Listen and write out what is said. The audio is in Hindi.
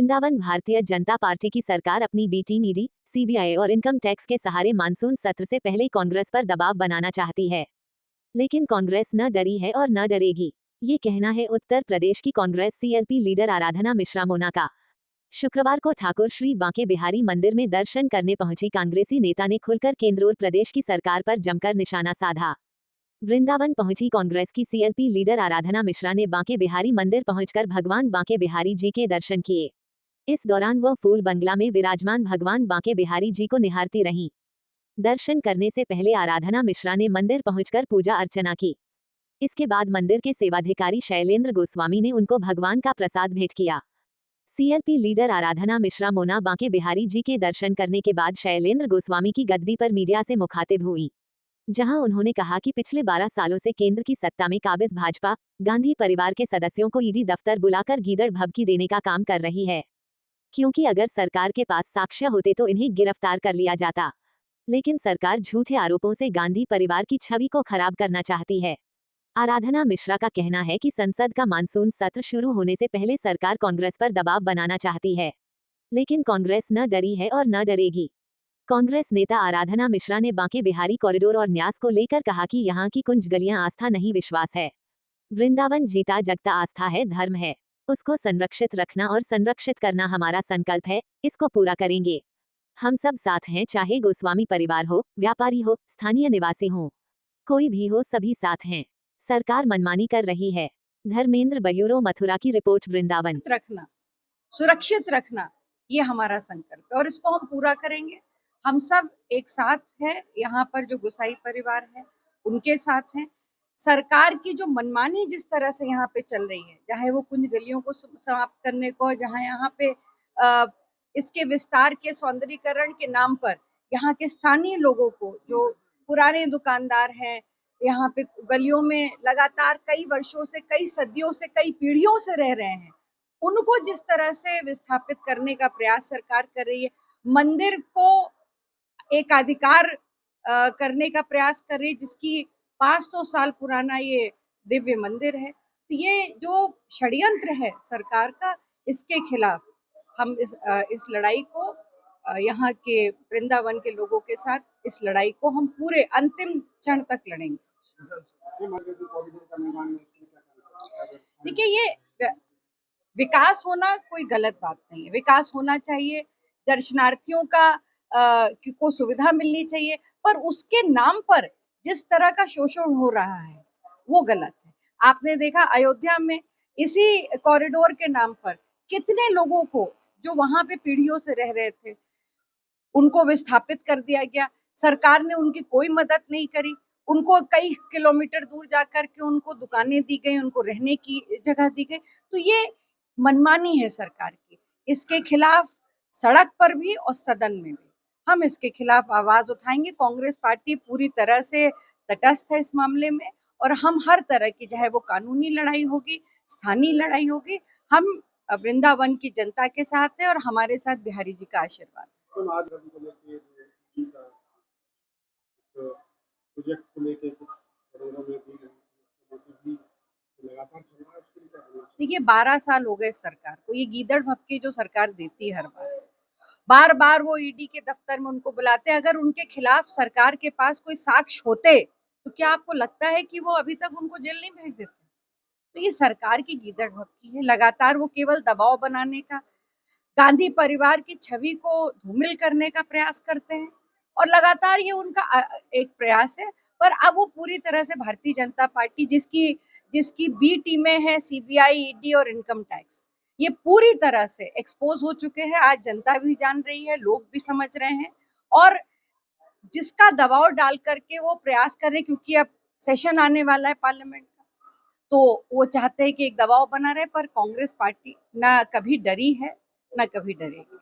वृंदावन भारतीय जनता पार्टी की सरकार अपनी बी टीम ईडी, सीबीआई और इनकम टैक्स के सहारे मानसून सत्र से पहले कांग्रेस पर दबाव बनाना चाहती है। लेकिन कांग्रेस न डरी है और न डरेगी, ये कहना है उत्तर प्रदेश की कांग्रेस सीएलपी लीडर आराधना मिश्रा मोना का। शुक्रवार को ठाकुर श्री बांके बिहारी मंदिर में दर्शन करने पहुंची कांग्रेसी नेता ने खुलकर केंद्र और प्रदेश की सरकार पर जमकर निशाना साधा। वृंदावन पहुंची कांग्रेस की सीएलपी लीडर आराधना मिश्रा ने बांके बिहारी मंदिर पहुंचकर भगवान बांके बिहारी जी के दर्शन किए। इस दौरान वह फूल बंगला में विराजमान भगवान बांके बिहारी जी को निहारती रहीं। दर्शन करने से पहले आराधना मिश्रा ने मंदिर पहुंचकर पूजा अर्चना की। इसके बाद मंदिर के सेवाधिकारी शैलेंद्र गोस्वामी ने उनको भगवान का प्रसाद भेंट किया। सीएलपी लीडर आराधना मिश्रा मोना बांके बिहारी जी के दर्शन करने के बाद शैलेंद्र गोस्वामी की गद्दी पर मीडिया से मुखातिब हुई, जहां उन्होंने कहा कि पिछले 12 सालों से केंद्र की सत्ता में काबिज भाजपा गांधी परिवार के सदस्यों को ईडी दफ्तर बुलाकर गीदड़ भभकी देने का काम कर रही है, क्योंकि अगर सरकार के पास साक्ष्य होते तो इन्हें गिरफ्तार कर लिया जाता। लेकिन सरकार झूठे आरोपों से गांधी परिवार की छवि को खराब करना चाहती है। आराधना मिश्रा का कहना है कि संसद का मानसून सत्र शुरू होने से पहले सरकार कांग्रेस पर दबाव बनाना चाहती है, लेकिन कांग्रेस न डरी है और न डरेगी। कांग्रेस नेता आराधना मिश्रा ने बांके बिहारी कॉरिडोर और न्यास को लेकर कहा कि यहाँ की कुंज गलियां आस्था नहीं विश्वास है। वृंदावन जीता जगता आस्था है, धर्म है, उसको संरक्षित रखना और संरक्षित करना हमारा संकल्प है, इसको पूरा करेंगे। हम सब साथ हैं, चाहे गोस्वामी परिवार हो, व्यापारी हो, स्थानीय निवासी हो, कोई भी हो, सभी साथ हैं। सरकार मनमानी कर रही है। धर्मेंद्र ब्यूरो, मथुरा की रिपोर्ट। वृंदावन रखना, सुरक्षित रखना, ये हमारा संकल्प है और इसको हम पूरा करेंगे। हम सब एक साथ हैं, यहाँ पर जो गोसाई परिवार है उनके साथ हैं। सरकार की जो मनमानी जिस तरह से यहाँ पे चल रही है, चाहे वो कुंज गलियों को समाप्त करने को, जहाँ यहाँ पे इसके विस्तार के सौंदर्यीकरण के नाम पर यहाँ के स्थानीय लोगों को, जो पुराने दुकानदार हैं, यहाँ पे गलियों में लगातार कई वर्षों से, कई सदियों से, कई पीढ़ियों से रह रहे हैं, उनको जिस तरह से विस्थापित करने का प्रयास सरकार कर रही है, मंदिर को एक अधिकार करने का प्रयास कर रही है, जिसकी 500 साल पुराना ये दिव्य मंदिर है। तो ये जो षड्यंत्र है सरकार का, इसके खिलाफ हम इस लड़ाई को, यहाँ के वृंदावन के लोगों के साथ इस लड़ाई को हम पूरे अंतिम क्षण तक लड़ेंगे। देखिए, ये विकास होना कोई गलत बात नहीं है, विकास होना चाहिए, दर्शनार्थियों का को सुविधा मिलनी चाहिए, पर उसके नाम पर जिस तरह का शोषण हो रहा है वो गलत है। आपने देखा अयोध्या में इसी कॉरिडोर के नाम पर कितने लोगों को, जो वहां पे पीढ़ियों से रह रहे थे, उनको विस्थापित कर दिया गया। सरकार ने उनकी कोई मदद नहीं करी, उनको कई किलोमीटर दूर जाकर के उनको दुकानें दी गई, उनको रहने की जगह दी गई। तो ये मनमानी है सरकार की, इसके खिलाफ सड़क पर भी और सदन में भी हम इसके खिलाफ आवाज उठाएंगे। कांग्रेस पार्टी पूरी तरह से तटस्थ है इस मामले में, और हम हर तरह की, चाहे वो कानूनी लड़ाई होगी, स्थानीय लड़ाई होगी, हम वृंदावन की जनता के साथ है और हमारे साथ बिहारी जी का आशीर्वाद। देखिए, 12 साल हो गए सरकार को, ये गीदड़ भभकी जो सरकार देती है हर बार बार वो ईडी के दफ्तर में उनको बुलाते हैं। अगर उनके खिलाफ सरकार के पास कोई साक्ष्य होते तो क्या आपको लगता है कि वो अभी तक उनको जेल नहीं भेज देते? तो ये सरकार की गीदड़ भभकी है, लगातार वो केवल दबाव बनाने का, गांधी परिवार की छवि को धूमिल करने का प्रयास करते हैं, और लगातार ये उनका एक प्रयास है। पर अब वो पूरी तरह से भारतीय जनता पार्टी, जिसकी बी टीमें हैं, सीबीआई, ईडी और इनकम टैक्स, ये पूरी तरह से एक्सपोज हो चुके हैं। आज जनता भी जान रही है, लोग भी समझ रहे हैं, और जिसका दबाव डाल करके वो प्रयास कर रहे हैं, क्योंकि अब सेशन आने वाला है पार्लियामेंट का, तो वो चाहते हैं कि एक दबाव बना रहे। पर कांग्रेस पार्टी ना कभी डरी है, ना कभी डरेगी।